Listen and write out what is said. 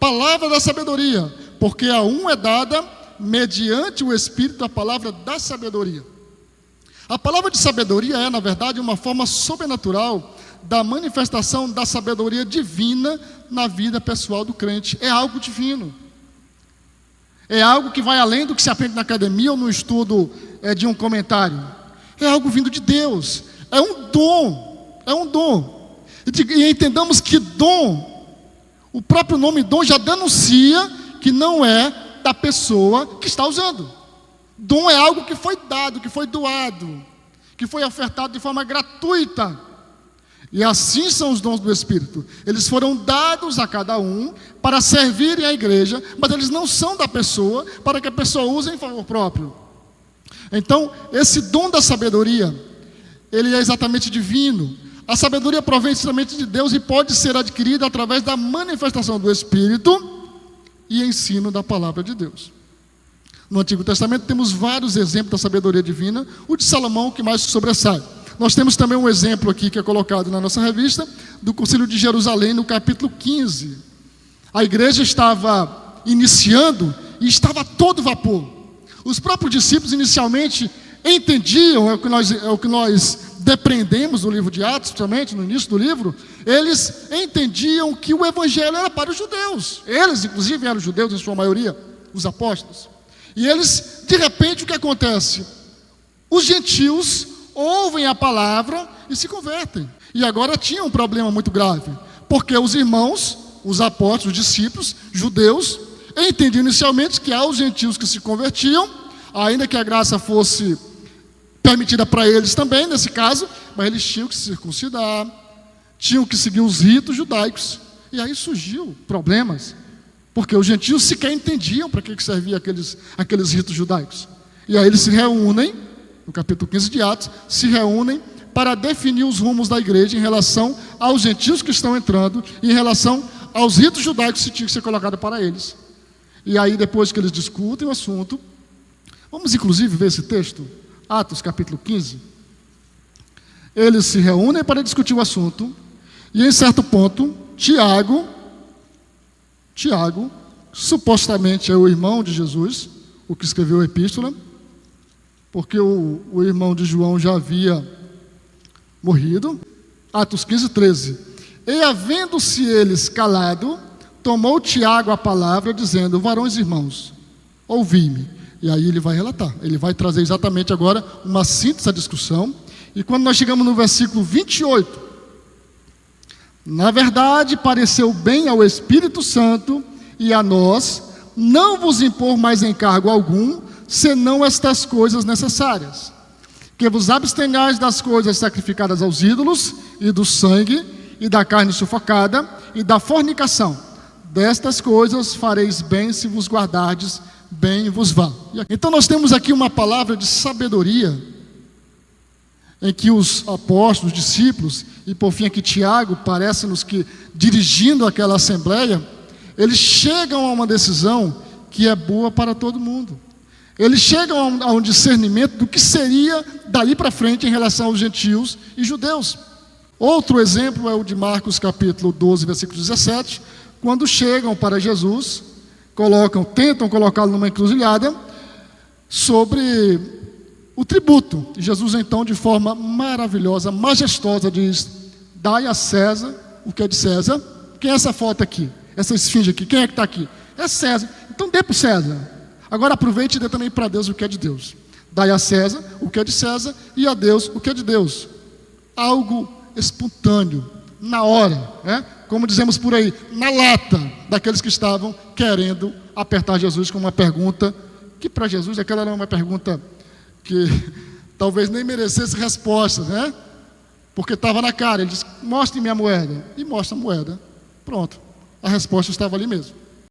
palavra da sabedoria, porque a um é dada, mediante o Espírito, a palavra da sabedoria. A palavra de sabedoria é, na verdade, uma forma sobrenatural da manifestação da sabedoria divina na vida pessoal do crente. É algo divino. É algo que vai além do que se aprende na academia ou no estudo de um comentário. É algo vindo de Deus. É um dom. É um dom. E entendamos que dom, o próprio nome dom já denuncia que não é da pessoa que está usando. Dom é algo que foi dado, que foi doado, que foi ofertado de forma gratuita. E assim são os dons do Espírito. Eles foram dados a cada um para servirem à igreja, mas eles não são da pessoa para que a pessoa use em favor próprio. Então, esse dom da sabedoria, ele é exatamente divino. A sabedoria provém exatamente de Deus e pode ser adquirida através da manifestação do Espírito e ensino da palavra de Deus. No Antigo Testamento temos vários exemplos da sabedoria divina, o de Salomão que mais sobressai. Nós temos também um exemplo aqui que é colocado na nossa revista, do Concílio de Jerusalém, no capítulo 15. A igreja estava iniciando e estava a todo vapor. Os próprios discípulos inicialmente entendiam, é o que nós depreendemos do livro de Atos, principalmente no início do livro, eles entendiam que o evangelho era para os judeus. Eles, inclusive, eram judeus em sua maioria, os apóstolos. E eles, de repente, o que acontece? Os gentios ouvem a palavra e se convertem. E agora tinha um problema muito grave, porque os irmãos, os apóstolos, os discípulos, judeus, entendiam inicialmente que há os gentios que se convertiam, ainda que a graça fosse permitida para eles também, nesse caso, mas eles tinham que se circuncidar, tinham que seguir os ritos judaicos. E aí surgiu problemas, porque os gentios sequer entendiam para que serviam aqueles ritos judaicos. E aí eles se reúnem, no capítulo 15 de Atos, se reúnem para definir os rumos da igreja em relação aos gentios que estão entrando e em relação aos ritos judaicos que tinham que ser colocados para eles. E aí, depois que eles discutem o assunto, vamos inclusive ver esse texto, Atos capítulo 15. Eles se reúnem para discutir o assunto, e em certo ponto, Tiago, supostamente é o irmão de Jesus, o que escreveu a epístola, porque o irmão de João já havia morrido. Atos 15, 13. E havendo-se eles calado, tomou Tiago a palavra, dizendo: varões e irmãos, ouvi-me. E aí ele vai relatar, ele vai trazer exatamente agora uma síntese da discussão. E quando nós chegamos no versículo 28, na verdade pareceu bem ao Espírito Santo e a nós não vos impor mais encargo algum, senão estas coisas necessárias: que vos abstenhais das coisas sacrificadas aos ídolos, e do sangue, e da carne sufocada, e da fornicação. Destas coisas fareis bem se vos guardardes, bem vos vá. Então nós temos aqui uma palavra de sabedoria, em que os apóstolos, os discípulos, e por fim aqui Tiago, parece-nos que dirigindo aquela assembleia, eles chegam a uma decisão que é boa para todo mundo. Eles chegam a um discernimento do que seria dali para frente em relação aos gentios e judeus. Outro exemplo é o de Marcos capítulo 12, versículo 17, quando chegam para Jesus, tentam colocá-lo numa encruzilhada sobre o tributo. E Jesus então, de forma maravilhosa, majestosa, diz: dai a César o que é de César. Quem é essa foto aqui? Essa esfinge aqui, quem é que está aqui? É César. Então dê para o César. Agora aproveite e dê também para Deus o que é de Deus. Dai a César o que é de César e a Deus o que é de Deus. Algo espontâneo, na hora, né? Como dizemos por aí, na lata daqueles que estavam querendo apertar Jesus com uma pergunta que para Jesus aquela era uma pergunta que talvez nem merecesse resposta, né? Porque estava na cara. Ele disse: mostre-me a moeda. E mostra a moeda. Pronto, a resposta estava ali mesmo.